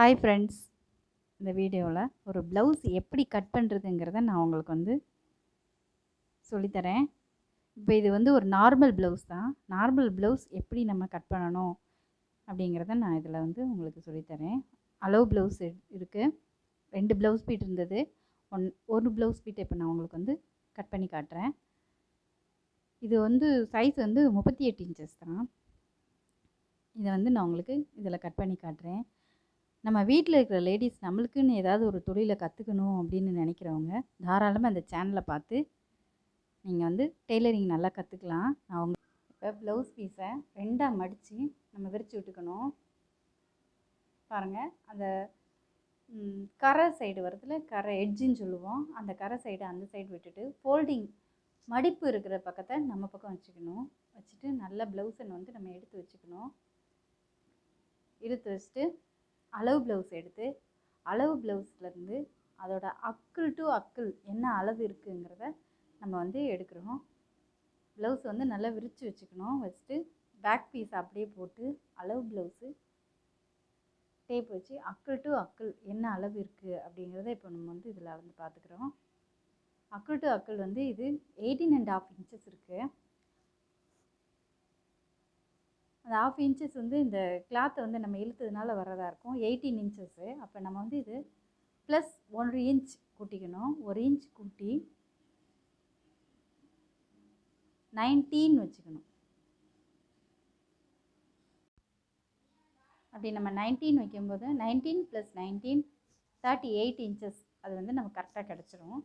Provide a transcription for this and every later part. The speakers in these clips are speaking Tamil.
ஹாய் ஃப்ரெண்ட்ஸ், இந்த வீடியோவில் ஒரு ப்ளவுஸ் எப்படி கட் பண்ணுறதுங்கிறத நான் உங்களுக்கு சொல்லித்தரேன். இப்போ இது ஒரு நார்மல் ப்ளவுஸ் தான். நார்மல் ப்ளவுஸ் எப்படி நம்ம கட் பண்ணணும் அப்படிங்கிறத நான் இதில் உங்களுக்கு சொல்லித்தரேன். அளவு ப்ளவுஸ் இருக்குது. 2 ப்ளவுஸ் பீட் இருந்தது. ஒரு ப்ளவுஸ் பீட் இப்போ நான் உங்களுக்கு கட் பண்ணி காட்டுறேன். இது சைஸ் 38 இன்ச்சஸ் தான். இதை நான் உங்களுக்கு இதில் கட் பண்ணி காட்டுறேன். நம்ம வீட்டில் இருக்கிற லேடிஸ் நம்மளுக்குன்னு ஏதாவது ஒரு தொழிலை கற்றுக்கணும் அப்படின்னு நினைக்கிறவங்க தாராளமாக அந்த சேனலை பார்த்து நீங்கள் டெய்லரிங் நல்லா கற்றுக்கலாம். அவங்க இப்போ ப்ளவுஸ் பீஸை 2ஆக மடித்து நம்ம விரித்து விட்டுக்கணும். பாருங்கள், அந்த கரை சைடு வரதுல கரை எட்ஜுன்னு சொல்லுவோம். அந்த கரை சைடு அந்த சைடு விட்டுட்டு ஃபோல்டிங் மடிப்பு இருக்கிற பக்கத்தை நம்ம பக்கம் வச்சுக்கணும். வச்சுட்டு நல்லா ப்ளவுஸை நம்ம எடுத்து வச்சுக்கணும். எடுத்து வச்சுட்டு அளவு ப்ளவுஸ் எடுத்து அளவு ப்ளவுஸ்லேருந்து அதோட அக்கிள் டு அக்கிள் என்ன அளவு இருக்குங்கிறத நம்ம எடுக்கிறோம். ப்ளவுஸ் நல்லா விரித்து வச்சுக்கணும். வச்சுட்டு பேக் பீஸ் அப்படியே போட்டு அளவு ப்ளவுஸு டேப் வச்சு அக்கிள் டு அக்கிள் என்ன அளவு இருக்குது அப்படிங்கிறத இப்போ நம்ம இதில் பார்த்துக்கிறோம். அக்கிள் டு அக்கிள் இது 18.5 இன்ச்சஸ் இருக்குது. அந்த 1/2 இன்ச்சஸ் இந்த கிளாத்தை நம்ம இழுத்ததுனால வர்றதா இருக்கும். 18 இன்ச்சஸ்ஸு. அப்போ நம்ம இது ப்ளஸ் 1 இன்ச் கூட்டிக்கணும். 1 இன்ச் கூட்டி 19 வச்சுக்கணும். அப்படி நம்ம 19 வைக்கும்போது 19 + 19 38 இன்ச்சஸ் அது நம்ம கரெக்டாக கிடச்சிரும்.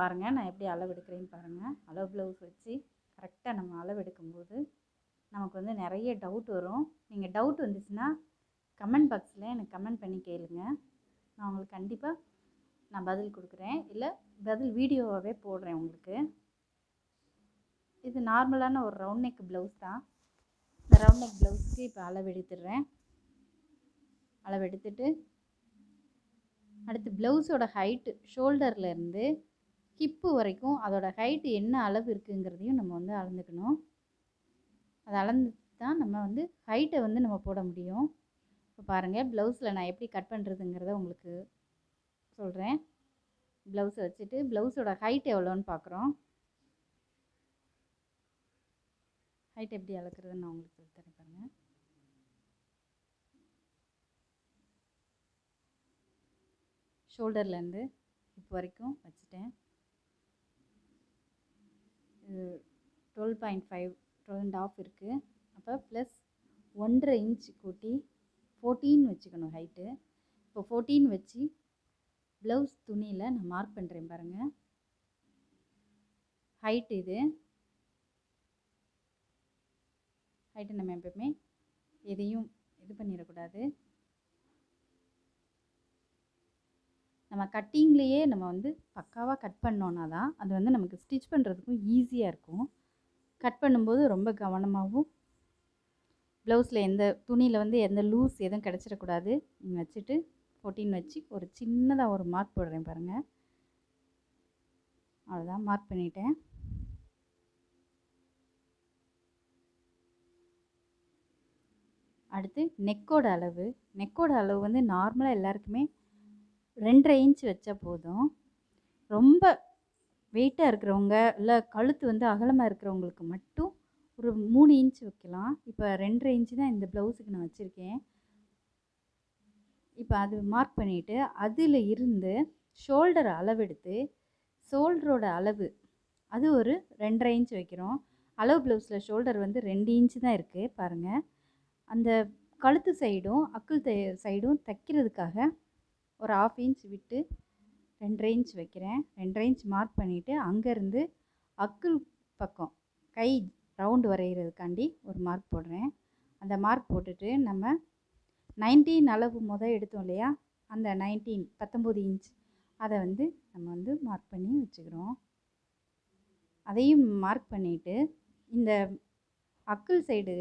பாருங்கள், நான் எப்படி அளவு எடுக்கிறேன்னு பாருங்கள். அளவு ப்ளவுஸ் வச்சு கரெக்டாக நம்ம அளவு எடுக்கும்போது நமக்கு நிறைய டவுட் வரும். நீங்கள் டவுட் வந்துச்சுன்னா கமெண்ட் பாக்ஸில் எனக்கு கமெண்ட் பண்ணி கேளுங்க. நான் உங்களுக்கு கண்டிப்பாக நான் பதில் கொடுக்குறேன். இல்லை பதில் வீடியோவாகவே போடுறேன் உங்களுக்கு. இது நார்மலான ஒரு ரவுண்ட் நெக் ப்ளவுஸ் தான். இந்த ரவுண்ட் நெக் ப்ளவுஸுக்கு இப்போ அளவு எடுத்துடுறேன். அளவு எடுத்துட்டு அடுத்து ப்ளவுஸோட ஹைட்டு ஷோல்டர்லேருந்து ஹிப்பு வரைக்கும் அதோட ஹைட்டு என்ன அளவு இருக்குங்கிறதையும் நம்ம அளந்துக்கணும். அதை அளந்து தான் நம்ம ஹைட்டை நம்ம போட முடியும். இப்போ பாருங்கள், ப்ளவுஸில் நான் எப்படி கட் பண்ணுறதுங்கிறத உங்களுக்கு சொல்கிறேன். ப்ளவுஸை வச்சுட்டு ப்ளவுஸோட ஹைட் எவ்வளோன்னு பார்க்குறோம். ஹைட் எப்படி அளக்குறதுன்னு நான் உங்களுக்கு சொல்லித்தரேன் பாருங்கள். ஷோல்டர்லேருந்து இப்போ வரைக்கும் வச்சுட்டேன். இது 12.5 12.5 இருக்குது. அப்போ ப்ளஸ் 1.5 இன்ச் கூட்டி 14 வச்சுக்கணும் ஹைட்டு. இப்போ 14 வச்சு ப்ளவுஸ் துணியில் நான் மார்க் பண்ணுறேன் பாருங்கள். ஹைட்டு இது ஹைட்டு நம்ம எப்பவுமே எதையும் இது பண்ணிடக்கூடாது. நம்ம கட்டிங்லேயே நம்ம பக்காவாக கட் பண்ணோன்னா தான் அது நமக்கு ஸ்டிச் பண்ணுறதுக்கும் ஈஸியாக இருக்கும். கட் பண்ணும்போது ரொம்ப கவனமாகவும் ப்ளவுஸில் எந்த துணியில் எந்த லூஸ் எதுவும் கிடச்சிடக்கூடாது. நீங்கள் வச்சுட்டு 14 வச்சு ஒரு சின்னதாக ஒரு மார்க் போடுறேன் பாருங்கள். அவ்வளோதான், மார்க் பண்ணிட்டேன். அடுத்து நெக்கோட அளவு. நெக்கோட அளவு நார்மலாக எல்லாருக்குமே 2.5 இன்ச் வச்சா போதும். ரொம்ப வெயிட்டாக இருக்கிறவங்க இல்லை கழுத்து அகலமாக இருக்கிறவங்களுக்கு மட்டும் ஒரு 3 இன்ச் வைக்கலாம். இப்போ 2.5 இன்ச்சு தான் இந்த ப்ளவுஸுக்கு நான் வச்சுருக்கேன். இப்போ அது மார்க் பண்ணிவிட்டு அதில் இருந்து ஷோல்டர் அளவெடுத்து ஷோல்டரோட அளவு அது ஒரு 2.5 இன்ச் வைக்கிறோம். அளவு ப்ளவுஸில் ஷோல்டர் 2 இன்ச்சு தான் இருக்குது பாருங்கள். அந்த கழுத்து சைடும் அக்கிள் சைடும் தைக்கிறதுக்காக ஒரு 1/2 இன்ச் விட்டு 2.5 இன்ச் வைக்கிறேன். 2.5 இன்ச் மார்க் பண்ணிவிட்டு அங்கேருந்து அக்கிள் பக்கம் கை ரவுண்டு வரைகிறதுக்காண்டி ஒரு மார்க் போடுறேன். அந்த மார்க் போட்டுட்டு நம்ம 19 அளவு எடுத்தோம் இல்லையா, அந்த 19 இன்ச் அதை நம்ம மார்க் பண்ணி வச்சுக்கிறோம். அதையும் மார்க் பண்ணிவிட்டு இந்த அக்கிள் சைடு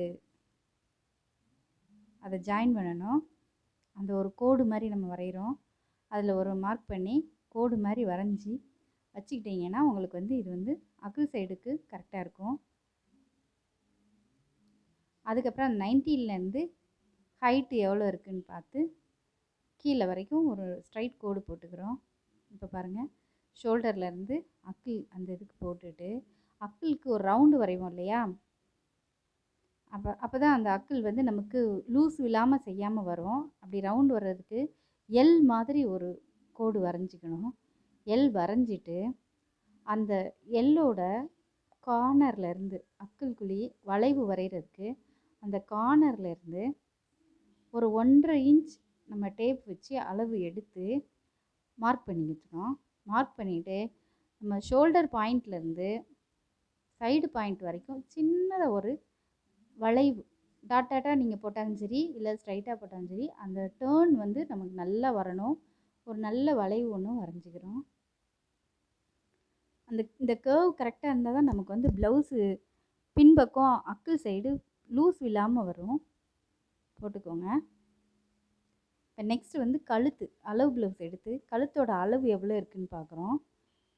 அதை ஜாயின் பண்ணணும். அந்த ஒரு கோடு மாதிரி நம்ம வரைகிறோம். அதில் ஒரு மார்க் பண்ணி கோடு மாதிரி வரைஞ்சி வச்சுக்கிட்டிங்கன்னா உங்களுக்கு இது அக்கிள் சைடுக்கு கரெக்டாக இருக்கும். அதுக்கப்புறம் 19லேருந்து ஹைட்டு எவ்வளோ இருக்குதுன்னு பார்த்து கீழே வரைக்கும் ஒரு ஸ்ட்ரைட் கோடு போட்டுக்கிறோம். இப்போ பாருங்கள், ஷோல்டர்லேருந்து அக்கிள் அந்த இதுக்கு போட்டுட்டு அக்கிளுக்கு ஒரு ரவுண்டு வரைவோம் இல்லையா, அப்போ தான் அந்த அக்கிள் வந்து நமக்கு லூஸ் இல்லாமல் செய்யாமல் வரும். அப்படி ரவுண்டு வர்றதுக்கு எல் மாதிரி ஒரு கோடு வரைஞ்சிக்கணும். எல் வரைஞ்சிட்டு அந்த எல்லோட கார்னர்லேருந்து அக்கிள்குழி வளைவு வரைகிறதுக்கு அந்த கார்னர்லேருந்து ஒரு 1.5 இன்ச் நம்ம டேப் வச்சு அளவு எடுத்து மார்க் பண்ணி வச்சுக்கணும். மார்க் பண்ணிவிட்டு நம்ம ஷோல்டர் பாயிண்ட்லேருந்து சைடு பாயிண்ட் வரைக்கும் சின்னதாக ஒரு வளைவு டாட்டாக நீங்கள் போட்டாலும் சரி, இல்லை ஸ்ட்ரைட்டாக போட்டாலும் சரி, அந்த டேர்ன் வந்து நமக்கு நல்லா வரணும். ஒரு நல்ல வளைவு ஒன்று வரைஞ்சிக்கிறோம். இந்த கர்வ் கரெக்டாக இருந்தால் தான் நமக்கு வந்து ப்ளவுஸு பின்பக்கம் அக்கிள் சைடு லூஸ் இல்லாமல் வரும். போட்டுக்கோங்க. இப்போ நெக்ஸ்ட்டு வந்து கழுத்து அளவு ப்ளவுஸ் எடுத்து கழுத்தோட அளவு எவ்வளோ இருக்குதுன்னு பார்க்குறோம்.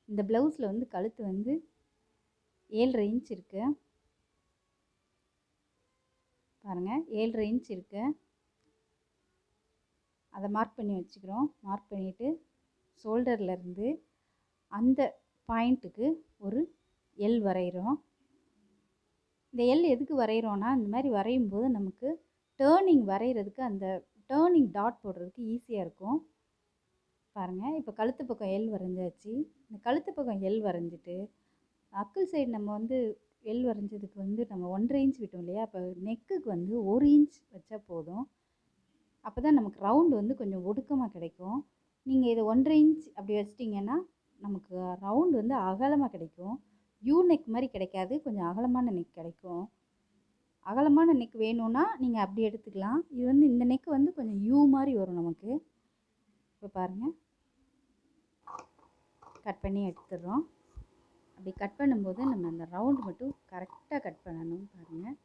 இந்த ப்ளவுஸில் வந்து கழுத்து வந்து 7.5 இன்ச் இருக்குது. பாருங்கள், 7.5 இன்ச் இருக்குது. அதை மார்க் பண்ணி வச்சுக்கிறோம். மார்க் பண்ணிவிட்டு ஷோல்டர்லேருந்து அந்த பாயிண்ட்டுக்கு ஒரு எல் வரைகிறோம். இந்த எல் எதுக்கு வரைகிறோன்னா, இந்த மாதிரி வரையும் போது நமக்கு டேர்னிங் வரைகிறதுக்கு அந்த டேர்னிங் டாட் போடுறதுக்கு ஈஸியாக இருக்கும். பாருங்கள், இப்போ கழுத்து பக்கம் எல் வரைஞ்சாச்சு. இந்த கழுத்து பக்கம் எல் வரைஞ்சிட்டு அக்கிள் சைடு நம்ம வந்து எல் வரைஞ்சதுக்கு வந்து நம்ம 1.5 இன்ச் விட்டோம் இல்லையா, அப்போ நெக்குக்கு வந்து 1 இன்ச் வச்சா போதும். அப்போ தான் நமக்கு ரவுண்டு வந்து கொஞ்சம் ஒடுக்கமாக கிடைக்கும். நீங்கள் இதை 1.5 இன்ச் அப்படி வச்சிட்டிங்கன்னா நமக்கு ரவுண்டு வந்து அகலமாக கிடைக்கும். யூ நெக் மாதிரி கிடைக்காது, கொஞ்சம் அகலமான நெக் கிடைக்கும். அகலமான நெக் வேணும்னா நீங்கள் அப்படி எடுத்துக்கலாம். இது வந்து இந்த நெக் வந்து கொஞ்சம் யூ மாதிரி வரும் நமக்கு. இப்போ பாருங்கள், கட் பண்ணி எடுத்துடுறோம். அப்படி கட் பண்ணும்போது நம்ம அந்த ரவுண்டு மட்டும் கரெக்டாக கட் பண்ணணும். பாருங்கள்,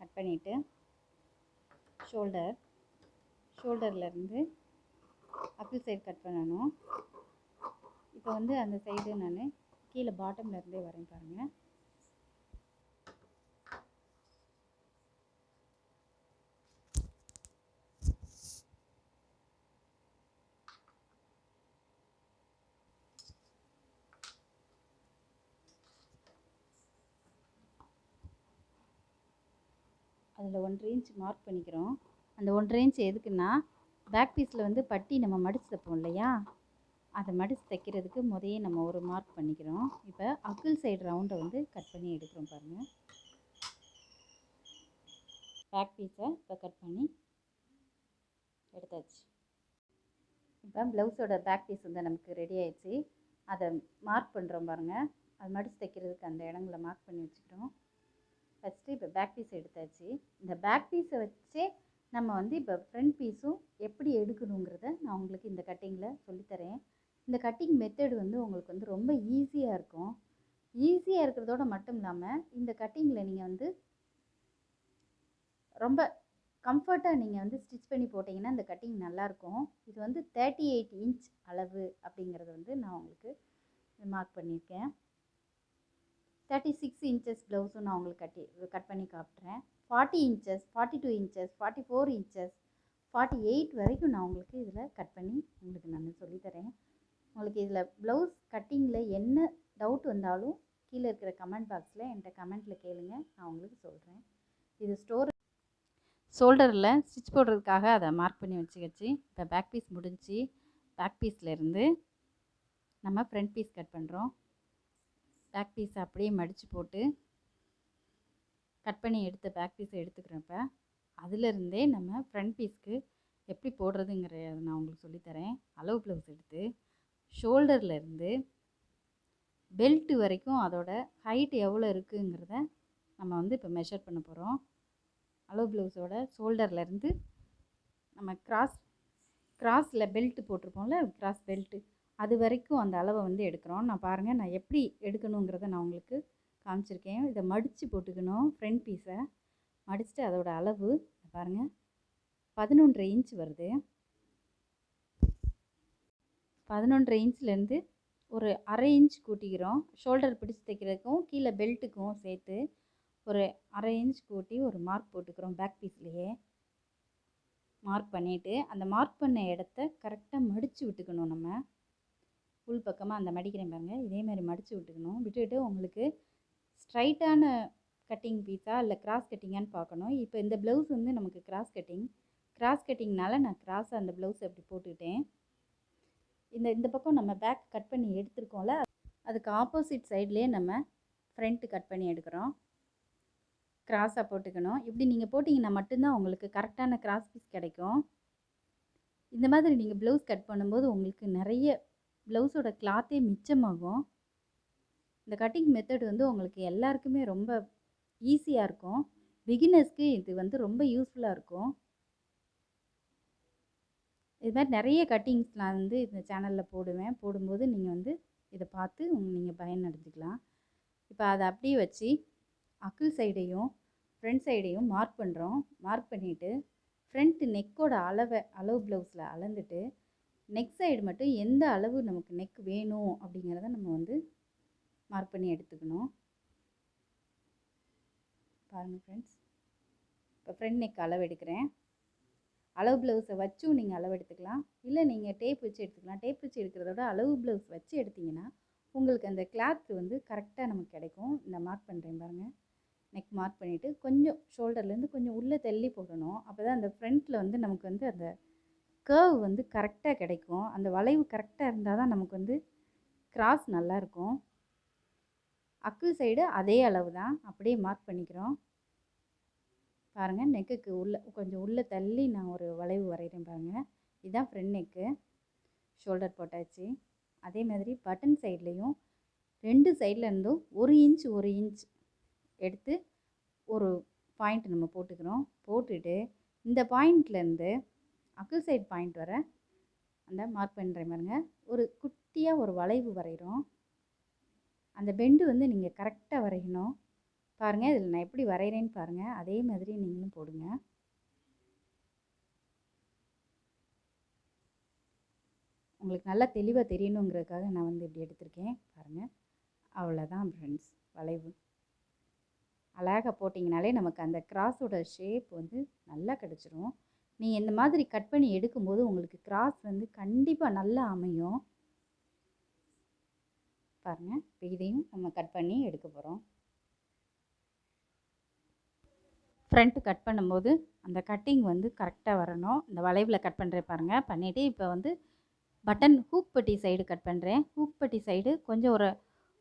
கட் பண்ணிவிட்டு ஷோல்டர்லேருந்து அப்பிள் சைடு கட் பண்ணணும். இப்போ வந்து அந்த சைடு நான் கீழே பாட்டம்லேருந்தே வரேன். பாருங்கள், அதில் 1.5 இன்ச் மார்க் பண்ணிக்கிறோம். அந்த 1.5 இன்ச் எதுக்குன்னா, பேக் பீஸில் வந்து பட்டி நம்ம மடித்து தைப்போம் இல்லையா, அதை மடித்து தைக்கிறதுக்கு முதையே நம்ம ஒரு மார்க் பண்ணிக்கிறோம். இப்போ அக்கிள் சைடு ரவுண்டை வந்து கட் பண்ணி எடுக்கிறோம். பாருங்கள், பேக் பீஸை இப்போ கட் பண்ணி எடுத்தாச்சு. இப்போ ப்ளவுஸோட பேக் பீஸ் வந்து நமக்கு ரெடி ஆயிடுச்சு. அதை மார்க் பண்ணுறோம். பாருங்கள், அது மடித்து தைக்கிறதுக்கு அந்த இடங்களை மார்க் பண்ணி வச்சுக்கிறோம். ஃபஸ்ட்டு இப்போ பேக் பீஸ் எடுத்தாச்சு. இந்த பேக் பீஸை வச்சே நம்ம வந்து இப்போ ஃப்ரண்ட் பீஸும் எப்படி எடுக்கணுங்கிறத நான் உங்களுக்கு இந்த கட்டிங்கில் சொல்லித்தரேன். இந்த கட்டிங் மெத்தட் வந்து உங்களுக்கு வந்து ரொம்ப ஈஸியாக இருக்கும். ஈஸியாக இருக்கிறதோட மட்டும் இல்லாமல் இந்த கட்டிங்கில் நீங்கள் வந்து ரொம்ப கம்ஃபர்ட்டாக நீங்கள் வந்து ஸ்டிச் பண்ணி போட்டிங்கன்னா இந்த கட்டிங் நல்லாயிருக்கும். இது வந்து 38 இன்ச் அளவு அப்படிங்கிறது வந்து நான் உங்களுக்கு மார்க் பண்ணியிருக்கேன். 36 இன்ச்சஸ் ப்ளவுஸும் நான் உங்களுக்கு கட் பண்ணி காட்டுறேன். 40 இன்ச்சஸ், 42 இன்ச்சஸ், 44 இன்ச்சஸ், 48 வரைக்கும் நான் உங்களுக்கு இதில் கட் பண்ணி உங்களுக்கு நான் சொல்லித்தரேன். உங்களுக்கு இதில் ப்ளவுஸ் கட்டிங்கில் என்ன டவுட் வந்தாலும் கீழே இருக்கிற கமெண்ட் பாக்ஸில் என்கிட்ட கமெண்ட்டில் கேளுங்க, நான் உங்களுக்கு சொல்கிறேன். இது ஷோல்டரில் ஸ்டிச் போடுறதுக்காக அதை மார்க் பண்ணி வச்சுக்கிச்சு. இப்போ பேக் பீஸ் முடிஞ்சு, பேக் பீஸ்லேருந்து நம்ம ஃப்ரண்ட் பீஸ் கட் பண்ணுறோம். பேக் பீஸை அப்படியே மடித்து போட்டு கட் பண்ணி எடுத்த பேக் பீஸை எடுத்துக்கிறப்ப அதிலிருந்தே நம்ம ஃப்ரண்ட் பீஸ்க்கு எப்படி போடுறதுங்கிறத நான் உங்களுக்கு சொல்லித்தரேன். அளவு ப்ளவுஸ் எடுத்து ஷோல்டர்லேருந்து பெல்ட்டு வரைக்கும் அதோட ஹைட் எவ்வளோ இருக்குங்கிறத நம்ம வந்து இப்போ மெஷர் பண்ண போகிறோம். அளவு ப்ளவுஸோட ஷோல்டர்லேருந்து நம்ம கிராஸில் பெல்ட்டு போட்டிருப்போம்ல, கிராஸ் பெல்ட்டு, அது வரைக்கும் அந்த அளவை வந்து எடுக்கிறோம். நான் பாருங்கள், நான் எப்படி எடுக்கணுங்கிறத நான் உங்களுக்கு காமிச்சிருக்கேன். இதை மடித்து போட்டுக்கணும். ஃப்ரண்ட் பீஸை மடிச்சுட்டு அதோட அளவு பாருங்கள் 11.5 இன்ச் வருது. 11.5 இன்ச்லேருந்து ஒரு 1/2 இன்ச் கூட்டிக்கிறோம். ஷோல்டர் பிடிச்சி தைக்கிறதுக்கும் கீழே பெல்ட்டுக்கும் சேர்த்து ஒரு 1/2 இன்ச் கூட்டி ஒரு மார்க் போட்டுக்கிறோம் பேக் பீஸ்லேயே. மார்க் பண்ணிவிட்டு அந்த மார்க் பண்ண இடத்த கரெக்டாக மடித்து விட்டுக்கணும். நம்ம உள் பக்கமாக அந்த மடிக்கிறேன் பாருங்கள், இதே மாதிரி மடித்து விட்டுக்கணும். விட்டுட்டு உங்களுக்கு ஸ்ட்ரைட்டான கட்டிங் பீஸா இல்லை கிராஸ் கட்டிங்கான்னு பார்க்கணும். இப்போ இந்த ப்ளவுஸ் வந்து நமக்கு கிராஸ் கட்டிங்னால நான் கிராஸாக அந்த ப்ளவுஸ் அப்படி போட்டுக்கிட்டேன். இந்த பக்கம் நம்ம பேக் கட் பண்ணி எடுத்துருக்கோம்ல, அதுக்கு ஆப்போசிட் சைட்லேயே நம்ம ஃப்ரண்ட்டு கட் பண்ணி எடுக்கிறோம். கிராஸாக போட்டுக்கணும். இப்படி நீங்கள் போட்டிங்கன்னா மட்டும்தான் உங்களுக்கு கரெக்டான கிராஸ் பீஸ் கிடைக்கும். இந்த மாதிரி நீங்கள் ப்ளவுஸ் கட் பண்ணும்போது உங்களுக்கு நிறைய ப்ளவுஸோட கிளாத்தே மிச்சமாகும். இந்த கட்டிங் மெத்தட் வந்து உங்களுக்கு எல்லாருக்குமே ரொம்ப ஈஸியாக இருக்கும். பிகினர்ஸ்க்கு இது வந்து ரொம்ப யூஸ்ஃபுல்லாக இருக்கும். இது மாதிரி நிறைய கட்டிங்ஸ் நான் வந்து இந்த சேனலில் போடுவேன். போடும்போது நீங்கள் வந்து இதை பார்த்து நீங்கள் பயனடைஞ்சிக்கலாம். இப்போ அதை அப்படியே வச்சு அக்கிள் சைடையும் ஃப்ரண்ட் சைடையும் மார்க் பண்ணுறோம். மார்க் பண்ணிவிட்டு ஃப்ரண்ட் நெக்கோட அளவு ப்ளவுஸில் அளந்துட்டு நெக் சைடு மட்டும் எந்த அளவு நமக்கு நெக் வேணும் அப்படிங்கிறத நம்ம வந்து மார்க் பண்ணி எடுத்துக்கணும். பாருங்கள் ஃப்ரெண்ட்ஸ், இப்போ ஃப்ரண்ட் நெக் அளவு எடுக்கிறேன். அளவு ப்ளவுஸை வச்சும் நீங்கள் அளவு எடுத்துக்கலாம், இல்லை நீங்கள் டேப் வச்சு எடுத்துக்கலாம். டேப் வச்சு எடுக்கிறதோட அளவு ப்ளவுஸ் வச்சு எடுத்திங்கன்னா உங்களுக்கு அந்த கிளாத் வந்து கரெக்டாக நமக்கு கிடைக்கும். இந்த மார்க் பண்ணுறேன் பாருங்கள். நெக் மார்க் பண்ணிவிட்டு கொஞ்சம் ஷோல்டர்லேருந்து கொஞ்சம் உள்ளே தள்ளி போடணும். அப்போ தான் அந்த ஃப்ரண்ட்டில் வந்து நமக்கு வந்து அந்த கர்வ் வந்து கரெக்டாக கிடைக்கும். அந்த வளைவு கரெக்டாக இருந்தால் தான் நமக்கு வந்து கிராஸ் நல்லாயிருக்கும். அக்கிள் சைடு அதே அளவு தான், அப்படியே மார்க் பண்ணிக்கிறோம். பாருங்கள், நெக்குக்கு கொஞ்சம் உள்ளே தள்ளி நான் ஒரு வளைவு வரைகிறேன் பாருங்கள். இதுதான் ஃப்ரண்ட் நெக்கு. ஷோல்டர் போட்டாச்சு. அதே மாதிரி பட்டன் சைட்லேயும் 2 சைட்லேருந்தும் 1 இன்ச் எடுத்து ஒரு பாயிண்ட் நம்ம போட்டுக்கிறோம். போட்டுட்டு இந்த பாயிண்ட்லேருந்து அக்கிள் சைடு பாயிண்ட் வர அந்த மார்க் பண்ணுறேன் பாருங்க, ஒரு குட்டியாக ஒரு வளைவு வரைகிறோம். அந்த பெண்டு வந்து நீங்கள் கரெக்டாக வரையணும். பாருங்கள், இதில் நான் எப்படி வரைகிறேன்னு பாருங்கள். அதே மாதிரி நீங்களும் போடுங்க. உங்களுக்கு நல்லா தெளிவாக தெரியணுங்கிறதுக்காக நான் வந்து இப்படி எடுத்திருக்கேன் பாருங்கள். அவ்வளோதான் ஃப்ரெண்ட்ஸ், வளைவு அழகாக போட்டிங்கனாலே நமக்கு அந்த கிராஸோட ஷேப் வந்து நல்லா கிடச்சிரும். நீங்கள் இந்த மாதிரி கட் பண்ணி எடுக்கும்போது உங்களுக்கு கிராஸ் வந்து கண்டிப்பாக நல்லா அமையும். பாருங்கள், இப்போ இதையும் நம்ம கட் பண்ணி எடுக்க போகிறோம். ஃப்ரண்ட்டு கட் பண்ணும்போது அந்த கட்டிங் வந்து கரெக்டாக வரணும். இந்த வளைவில் கட் பண்ணுறேன் பாருங்கள். பண்ணிவிட்டு இப்போ வந்து பட்டன் ஹூக் பட்டி சைடு கட் பண்ணுறேன். ஹூக் பட்டி சைடு கொஞ்சம்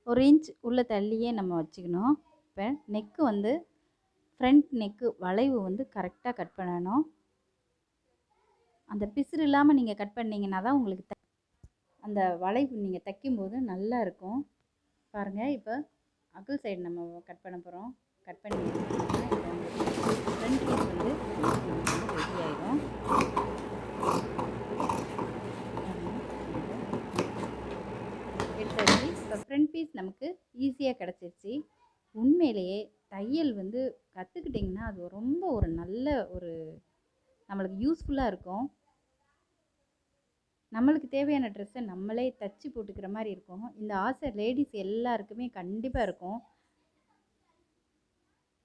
ஒரு இன்ச் உள்ளே தள்ளியே நம்ம வச்சுக்கணும். இப்போ நெக்கு வந்து ஃப்ரண்ட் நெக்கு வளைவு வந்து கரெக்டாக கட் பண்ணணும். அந்த பிசுறு இல்லாமல் நீங்கள் கட் பண்ணிங்கன்னா தான் உங்களுக்கு அந்த வளைவு நீங்கள் தைக்கும்போது நல்லா இருக்கும். பாருங்கள், இப்போ அக்கிள் சைடு நம்ம கட் பண்ண போகிறோம். கட் பண்ணி ஃப்ரண்ட் பீஸ் வந்து ரெடி ஆகிடும். எடுத்தாச்சு. இப்போ ஃப்ரண்ட் பீஸ் நமக்கு ஈஸியாக கிடச்சிருச்சு. உண்மையிலேயே தையல் வந்து கற்றுக்கிட்டிங்கன்னா அது ரொம்ப ஒரு நல்ல ஒரு நம்மளுக்கு யூஸ்ஃபுல்லாக இருக்கும். நம்மளுக்கு தேவையான ட்ரெஸ்ஸை நம்மளே தச்சு போட்டுக்கிற மாதிரி இருக்கும். இந்த ஆசை லேடிஸ் எல்லாருக்குமே கண்டிப்பாக இருக்கும்.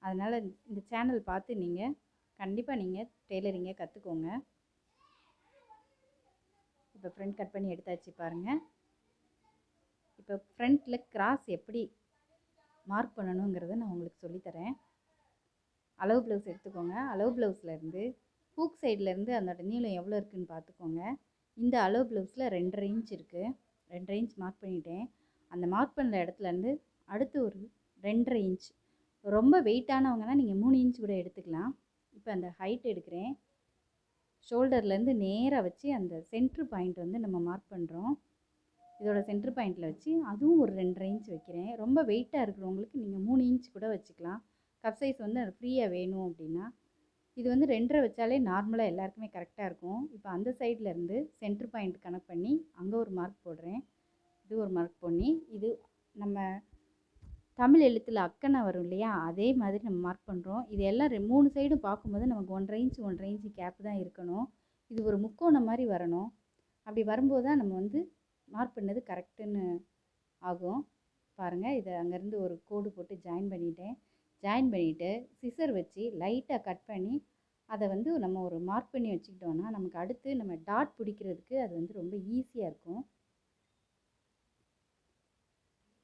அதனால் இந்த சேனல் பார்த்து நீங்கள் கண்டிப்பாக நீங்கள் டெய்லரிங்கை கற்றுக்கோங்க. இப்போ ஃப்ரண்ட் கட் பண்ணி எடுத்தாச்சு பாருங்கள். இப்போ ஃப்ரண்ட்டில் கிராஸ் எப்படி மார்க் பண்ணணுங்கிறத நான் உங்களுக்கு சொல்லித்தரேன். அளவு ப்ளவுஸ் எடுத்துக்கோங்க. அளவு ப்ளவுஸ்லேருந்து ஹூக் சைட்லேருந்து அதோட நீளம் எவ்வளோ இருக்குதுன்னு பார்த்துக்கோங்க. இந்த அளவு ப்ளவுஸில் 2.5 இன்ச் இருக்குது. 2.5 இன்ச் மார்க் பண்ணிட்டேன். அந்த மார்க் பண்ணுற இடத்துலேருந்து அடுத்து ஒரு 2.5 இன்ச். ரொம்ப வெயிட்டானவங்கன்னா நீங்கள் 3 இன்ச் கூட எடுத்துக்கலாம். இப்போ அந்த ஹைட் எடுக்கிறேன். ஷோல்டர்லேருந்து நேராக வச்சு அந்த சென்ட்ரு பாயிண்ட் வந்து நம்ம மார்க் பண்ணுறோம். இதோட சென்ட்ரு பாயிண்டில் வச்சு அதுவும் ஒரு 2.5 இன்ச் வைக்கிறேன். ரொம்ப வெயிட்டாக இருக்கிறவங்களுக்கு நீங்கள் 3 இன்ச் கூட வச்சுக்கலாம். கப் சைஸ் வந்து அது ஃப்ரீயாக வேணும் அப்படின்னா. இது வந்து 2.5 வச்சாலே நார்மலாக எல்லாருக்குமே கரெக்டாக இருக்கும். இப்போ அந்த சைட்லேருந்து சென்ட்ரு பாயிண்ட் கனெக்ட் பண்ணி அங்கே ஒரு மார்க் போடுறேன். இது ஒரு மார்க் பண்ணி இது நம்ம தமிழ் எழுத்தில் அக்கனை வரும் இல்லையா, அதே மாதிரி நம்ம மார்க் பண்ணுறோம். இது எல்லாம் 3 சைடும் பார்க்கும்போது நமக்கு 1.5 இன்ச் கேப் தான் இருக்கணும். இது ஒரு முக்கோணம் மாதிரி வரணும். அப்படி வரும்போது தான் நம்ம வந்து மார்க் பண்ணது கரெக்டுன்னு ஆகும். பாருங்கள், இதை அங்கேருந்து ஒரு கோடு போட்டு ஜாயின் பண்ணிவிட்டு சிசர் வச்சு லைட்டாக கட் பண்ணி அதை வந்து நம்ம ஒரு மார்க் பண்ணி வச்சுக்கிட்டோன்னா நமக்கு அடுத்து நம்ம டாட் பிடிக்கிறதுக்கு அது வந்து ரொம்ப ஈஸியாக இருக்கும்.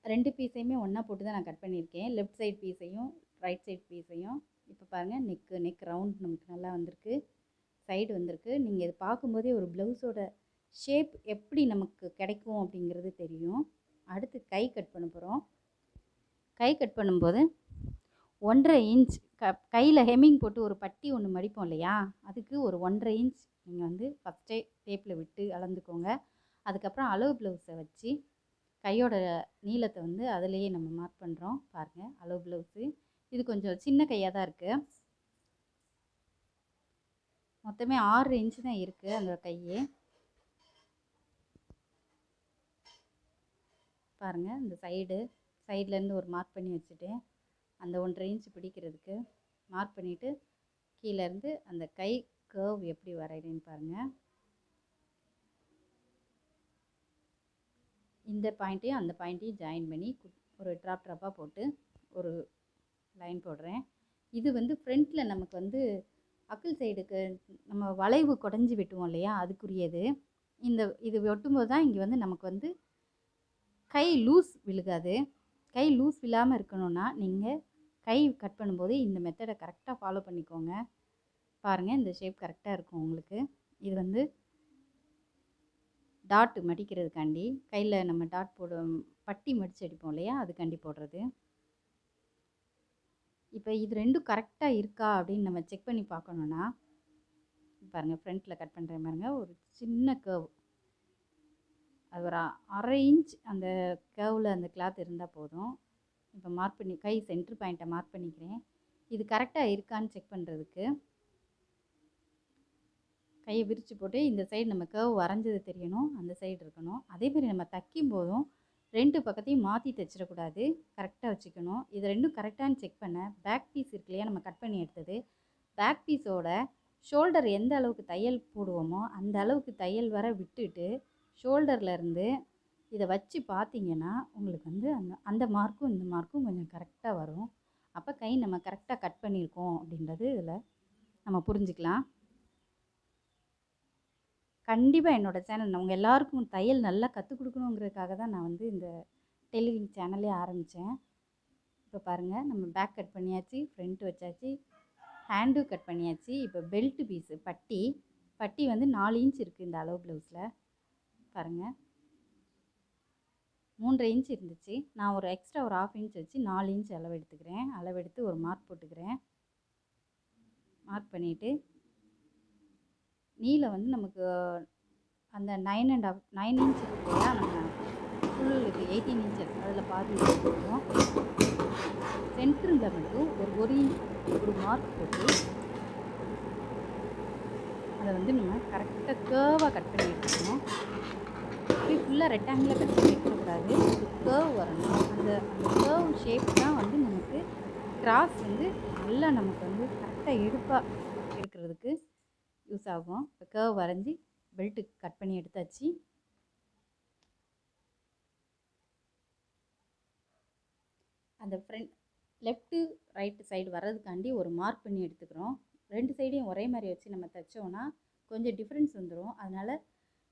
2 பீஸையுமே ஒன்றா போட்டு தான் நான் கட் பண்ணியிருக்கேன். லெஃப்ட் சைட் பீஸையும் ரைட் சைட் பீஸையும். இப்போ பாருங்கள், நெக் ரவுண்ட் நமக்கு நல்லா வந்திருக்கு, சைடு வந்திருக்கு. நீங்கள் இது பார்க்கும்போதே ஒரு ப்ளவுஸோட ஷேப் எப்படி நமக்கு கிடைக்கும் அப்படிங்கிறது தெரியும். அடுத்து கை கட் பண்ண போகிறோம். கை கட் பண்ணும்போது 1.5 இன்ச் கையில் ஹெம்மிங் போட்டு ஒரு பட்டி ஒன்று மடிப்போம் இல்லையா, அதுக்கு ஒரு 1.5 இன்ச் நீங்கள் வந்து ஃபஸ்ட்டே டேப்பில் விட்டு அளந்துக்கோங்க. அதுக்கப்புறம் அளவு ப்ளவுஸை வச்சு கையோட நீளத்தை வந்து அதிலேயே நம்ம மார்க் பண்ணுறோம். பாருங்கள், அளவு ப்ளவுஸு இது கொஞ்சம் சின்ன கையாக தான் இருக்குது. மொத்தமே 6 இன்ச்சு தான் இருக்குது அந்த கையே. பாருங்கள், இந்த சைட்லேருந்து ஒரு மார்க் பண்ணி வச்சுட்டு அந்த 1.5 இன்ச் பிடிக்கிறதுக்கு மார்க் பண்ணிவிட்டு கீழேருந்து அந்த கை கர்வ் எப்படி வரைகிறேன்னு பாருங்கள். இந்த பாயிண்ட்டையும் அந்த பாயிண்ட்டையும் ஜாயின் பண்ணி ஒரு ட்ராப்பாக போட்டு ஒரு லைன் போடுறேன். இது வந்து ஃப்ரண்ட்டில் நமக்கு வந்து அக்கிள் சைடுக்கு நம்ம வளைவு குடஞ்சி வெட்டுவோம் இல்லையா, அதுக்குரியது. இது வெட்டும்போது தான் இங்கே வந்து நமக்கு வந்து கை லூஸ் விழுகாது. கை லூஸ் விழாமல் இருக்கணும்னா நீங்கள் கை கட் பண்ணும்போது இந்த மெத்தடை கரெக்டாக ஃபாலோ பண்ணிக்கோங்க. பாருங்கள், இந்த ஷேப் கரெக்டாக இருக்கும் உங்களுக்கு. இது வந்து டாட் மடிக்கிறதுக்காண்டி கையில் நம்ம டாட் பட்டி மடித்து அடிப்போம் இல்லையா, அதுக்காண்டி போடுறது. இப்போ இது ரெண்டும் கரெக்டாக இருக்கா அப்படின்னு நம்ம செக் பண்ணி பார்க்கணுன்னா பாருங்கள், ஃப்ரண்ட்டில் கட் பண்ணுறேன் பாருங்கள், ஒரு சின்ன கர்வ், அது ஒரு 1/2 இன்ச் அந்த கர்வில் அந்த கிளாத் இருந்தால் போதும். இப்போ மார்க் பண்ணி கை சென்ட்ரு பாயிண்ட்டை மார்க் பண்ணிக்கிறேன். இது கரெக்டாக இருக்கான்னு செக் பண்ணுறதுக்கு கையை விரித்து போட்டு இந்த சைடு நம்ம கர்வ் வரைஞ்சது தெரியணும், அந்த சைடு இருக்கணும். அதேமாதிரி நம்ம தைக்கும் போதும் 2 பக்கத்தையும் மாற்றி தைச்சிடக்கூடாது, கரெக்டாக வச்சுக்கணும். இது ரெண்டும் கரெக்டானு செக் பண்ண பேக் பீஸ் இருக்கு இல்லையா, நம்ம கட் பண்ணி எடுத்தது, பேக் பீஸோட ஷோல்டர் எந்த அளவுக்கு தையல் போடுவோமோ அந்த அளவுக்கு தையல் வர விட்டுட்டு ஷோல்டர்லேருந்து இதை வச்சு பார்த்தீங்கன்னா உங்களுக்கு வந்து அந்த மார்க்கும் இந்த மார்க்கும் கொஞ்சம் கரெக்டாக வரும். அப்போ கை நம்ம கரெக்டாக கட் பண்ணியிருக்கோம் அப்படின்றது இதில் நம்ம புரிஞ்சுக்கலாம். கண்டிப்பாக என்னோடய சேனல் உங்கள் எல்லாருக்கும் தையல் நல்லா கற்றுக் கொடுக்கணுங்கிறதுக்காக தான் நான் வந்து இந்த டெய்லரிங் சேனலே ஆரம்பித்தேன். இப்போ பாருங்கள், நம்ம பேக் கட் பண்ணியாச்சு, ஃப்ரண்ட் வச்சாச்சு, ஹேண்டும் கட் பண்ணியாச்சு. இப்போ பெல்ட்டு பீஸு பட்டி வந்து 4 இன்ச் இருக்குது இந்த அளவு ப்ளவுஸில். பாருங்கள், 3.5 இன்ச் இருந்துச்சு, நான் ஒரு எக்ஸ்ட்ரா ஒரு 1/2 இன்ச் வச்சு 4 இன்ச் அளவு எடுத்துக்கிறேன். அளவெடுத்து ஒரு மார்க் போட்டுக்கிறேன். மார்க் பண்ணிவிட்டு நீளம் வந்து நமக்கு அந்த 9 இன்ச் இருக்கு இல்லையா, நம்ம ஃபுல்லுக்கு 18 இன்ச் அதில் பாதி எடுத்துக்கிறோம். சென்டரில் மட்டும் ஒரு இன்ச் ஒரு மார்க் போட்டு அதை வந்து நம்ம கரெக்டாக கேர்வாக கட் பண்ணி எடுத்துக்கணும். அப்படியே ஃபுல்லாக ரெக்டாங்கிளாக கட் பண்ணி எடுக்கக்கூடாது, ஒரு கேர்வ் வரணும். அந்த கேர்வ் ஷேப் தான் வந்து நமக்கு கிராஸ் வந்து நல்லா நமக்கு வந்து கரெக்டாக எடுக்கிறதுக்கு யூஸ் ஆகும். இப்போ கேர்வ் வரைஞ்சி பெல்ட்டு கட் பண்ணி எடுத்தாச்சு. அந்த ஃப்ரண்ட் லெஃப்ட்டு ரைட்டு சைடு வர்றதுக்காண்டி ஒரு மார்க் பண்ணி எடுத்துக்கிறோம். 2 சைடையும் ஒரே மாதிரி வச்சு நம்ம தைச்சோன்னா கொஞ்சம் டிஃப்ரென்ஸ் வந்துடும். அதனால்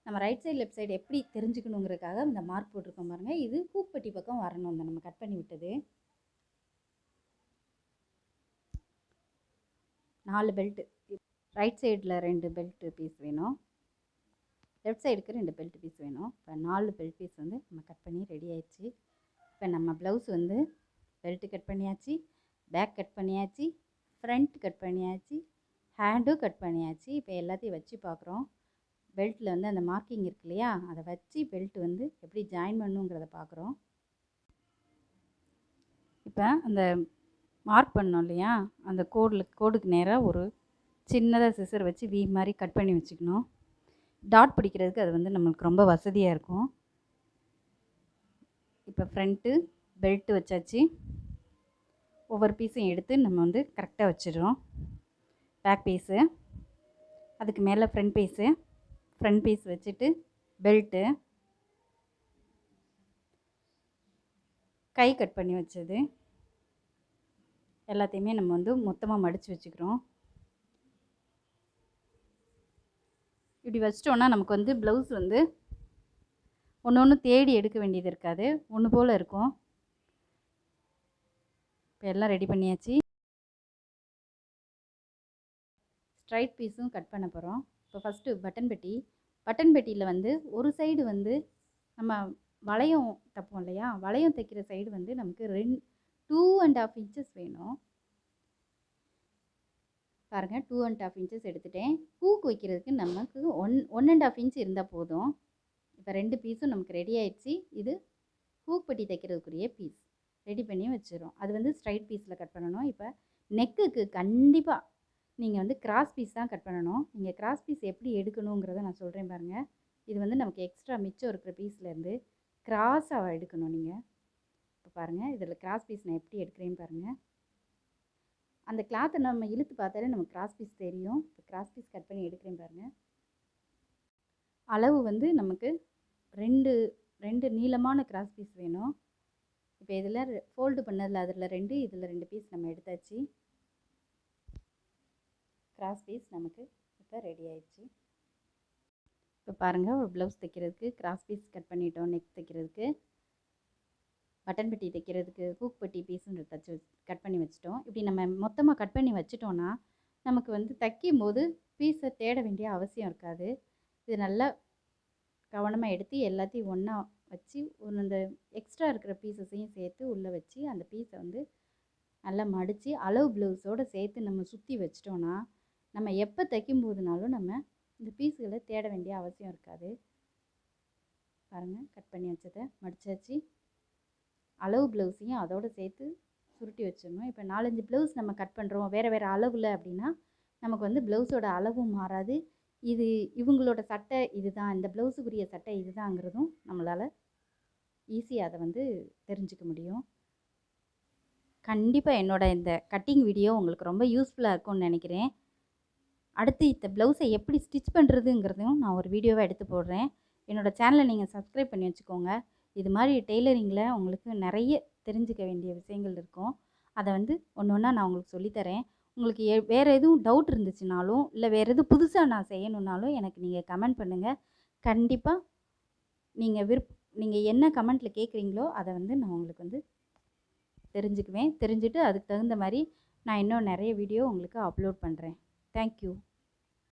நம்ம ரைட் சைடு லெஃப்ட் சைடு எப்படி தெரிஞ்சுக்கணுங்கிறதுக்காக இந்த மார்க் போட்டிருக்கோம் பாருங்கள். இது பூப்பட்டி பக்கம் வரணும், இந்த நம்ம கட் பண்ணி விட்டது. 4 பெல்ட்டு, ரைட் சைடில் 2 பெல்ட்டு பீஸ் வேணும், லெஃப்ட் சைடுக்கு 2 பெல்ட் பீஸ் வேணும். இப்போ 4 பெல்ட் பீஸ் வந்து நம்ம கட் பண்ணி ரெடி ஆயிடுச்சு. இப்போ நம்ம ப்ளவுஸ் வந்து பெல்ட்டு கட் பண்ணியாச்சு, பேக் கட் பண்ணியாச்சு, ஃப்ரண்ட் கட் பண்ணியாச்சு, ஹேண்டும் கட் பண்ணியாச்சு. இப்போ எல்லாத்தையும் வச்சு பார்க்குறோம். பெல்ட்டில் வந்து அந்த மார்க்கிங் இருக்கு இல்லையா, அதை வச்சு பெல்ட் வந்து எப்படி ஜாயின் பண்ணுங்கிறத பார்க்குறோம். இப்போ அந்த மார்க் பண்ணோம் இல்லையா, அந்த கோடுக்கு நேராக ஒரு சின்னதாக சிசர் வச்சு வி மாதிரி கட் பண்ணி வச்சுக்கணும். டாட் பிடிக்கிறதுக்கு அது வந்து நம்மளுக்கு ரொம்ப வசதியாக இருக்கும். இப்போ ஃப்ரண்ட்டு பெல்ட்டு வச்சாச்சு. ஒவ்வொரு பீஸையும் எடுத்து நம்ம வந்து கரெக்டாக வச்சிடுறோம். பேக் பீஸு, அதுக்கு மேலே ஃப்ரண்ட் பீஸ் வச்சுட்டு பெல்ட்டு, கை கட் பண்ணி வச்சது எல்லாத்தையுமே நம்ம வந்து மொத்தமாக மடித்து வச்சுக்கிறோம். இப்படி வச்சிட்டோன்னா நமக்கு வந்து ப்ளவுஸ் வந்து ஒன்று ஒன்று தேடி எடுக்க வேண்டியது இருக்காது, ஒன்று போல் இருக்கும். இப்போ எல்லாம் ரெடி பண்ணியாச்சு. ஸ்ட்ரைட் பீஸும் கட் பண்ண போகிறோம். இப்போ ஃபஸ்ட்டு பட்டன் பெட்டியில் வந்து ஒரு சைடு வந்து நம்ம வளையம் தைப்போம் இல்லையா, வளையம் தைக்கிற சைடு வந்து நமக்கு 2.5 இன்ச்சஸ் வேணும். பாருங்கள், 2.5 இன்ச்சஸ் எடுத்துட்டேன். ஹூக் வைக்கிறதுக்கு நமக்கு 1.5 இன்ச் இருந்தால் போதும். இப்போ 2 பீஸும் நமக்கு ரெடி ஆயிடுச்சு. இது ஹூக் பட்டி தைக்கிறதுக்குரிய பீஸ் ரெடி பண்ணி வச்சிடும். அது வந்து ஸ்ட்ரைட் பீஸில் கட் பண்ணணும். இப்போ நெக்குக்கு கண்டிப்பாக நீங்கள் வந்து கிராஸ் பீஸ் தான் கட் பண்ணணும். நீங்கள் கிராஸ் பீஸ் எப்படி எடுக்கணுங்கிறத நான் சொல்கிறேன் பாருங்கள். இது வந்து நமக்கு எக்ஸ்ட்ரா மிச்சம் இருக்கிற பீஸ்லேருந்து கிராஸாக எடுக்கணும் நீங்கள். இப்போ பாருங்கள், இதில் கிராஸ் பீஸ் நான் எப்படி எடுக்கிறேன்னு பாருங்கள். அந்த கிளாத்தை நம்ம இழுத்து பார்த்தாலே நமக்கு கிராஸ் பீஸ் தெரியும். இப்போ கிராஸ் பீஸ் கட் பண்ணி எடுக்கிறேன் பாருங்கள். அளவு வந்து நமக்கு ரெண்டு நீளமான கிராஸ் பீஸ் வேணும். இப்போ இதில் ஃபோல்டு பண்ணதில் அதில் 2, இதில் 2 பீஸ் நம்ம எடுத்தாச்சு. கிராஸ் பீஸ் நமக்கு இப்போ ரெடி ஆயிடுச்சு. இப்போ பாருங்கள், ஒரு ப்ளவுஸ் தைக்கிறதுக்கு கிராஸ் பீஸ் கட் பண்ணிட்டோம். நெக் தைக்கிறதுக்கு, பட்டன் பெட்டி தைக்கிறதுக்கு ஹூக் பட்டி பீஸும் கட் பண்ணி வச்சிட்டோம். இப்படி நம்ம மொத்தமாக கட் பண்ணி வச்சிட்டோன்னா நமக்கு வந்து தைக்கும் போது பீஸை தேட வேண்டிய அவசியம் இருக்காது. இது நல்லா கவனமாக எடுத்து எல்லாத்தையும் ஒன்றா வச்சு இந்த எக்ஸ்ட்ரா இருக்கிற பீஸஸையும் சேர்த்து உள்ளே வச்சு அந்த பீஸை வந்து நல்லா மடித்து அளவு ப்ளவுஸோடு சேர்த்து நம்ம சுற்றி வச்சிட்டோன்னா நம்ம எப்போ தைக்கும் போதுனாலும் நம்ம இந்த பீஸுகளை தேட வேண்டிய அவசியம் இருக்காது. பாருங்கள், கட் பண்ணி வச்சதை மடித்தாச்சு. அளவு ப்ளவுஸையும் அதோடு சேர்த்து சுருட்டி வச்சிடணும். இப்போ 4-5 ப்ளவுஸ் நம்ம கட் பண்ணுறோம் வேறு வேறு அளவில் அப்படின்னா நமக்கு வந்து ப்ளவுஸோட அளவும் மாறாது. இது இவங்களோட சட்டை இதுதான், இந்த ப்ளவுஸுக்குரிய சட்டை இதுதாங்கிறதும் நம்மளால் ஈஸியாக அதை வந்து தெரிஞ்சுக்க முடியும். கண்டிப்பாக என்னோடய இந்த கட்டிங் வீடியோ உங்களுக்கு ரொம்ப யூஸ்ஃபுல்லாக இருக்கும்னு நினைக்கிறேன். அடுத்து இந்த ப்ளவுஸை எப்படி ஸ்டிச் பண்ணுறதுங்கிறதையும் நான் ஒரு வீடியோவாக எடுத்து போடுறேன். என்னோடய சேனலை நீங்கள் சப்ஸ்கிரைப் பண்ணி வச்சுக்கோங்க. இது மாதிரி டெய்லரிங்கில் உங்களுக்கு நிறைய தெரிஞ்சுக்க வேண்டிய விஷயங்கள் இருக்கும். அதை வந்து ஒன்று ஒன்றா நான் உங்களுக்கு சொல்லித்தரேன். உங்களுக்கு வேறு எதுவும் டவுட் இருந்துச்சுனாலும் இல்லை வேறு எதுவும் புதுசாக நான் செய்யணுன்னாலும் எனக்கு நீங்கள் கமெண்ட் பண்ணுங்கள். கண்டிப்பாக நீங்கள் என்ன கமெண்ட்டில் கேட்குறீங்களோ அதை வந்து நான் உங்களுக்கு வந்து தெரிஞ்சுக்குவேன். தெரிஞ்சுட்டு அதுக்கு தகுந்த மாதிரி நான் இன்னும் நிறைய வீடியோ உங்களுக்கு அப்லோட் பண்ணுறேன். தேங்க்யூ.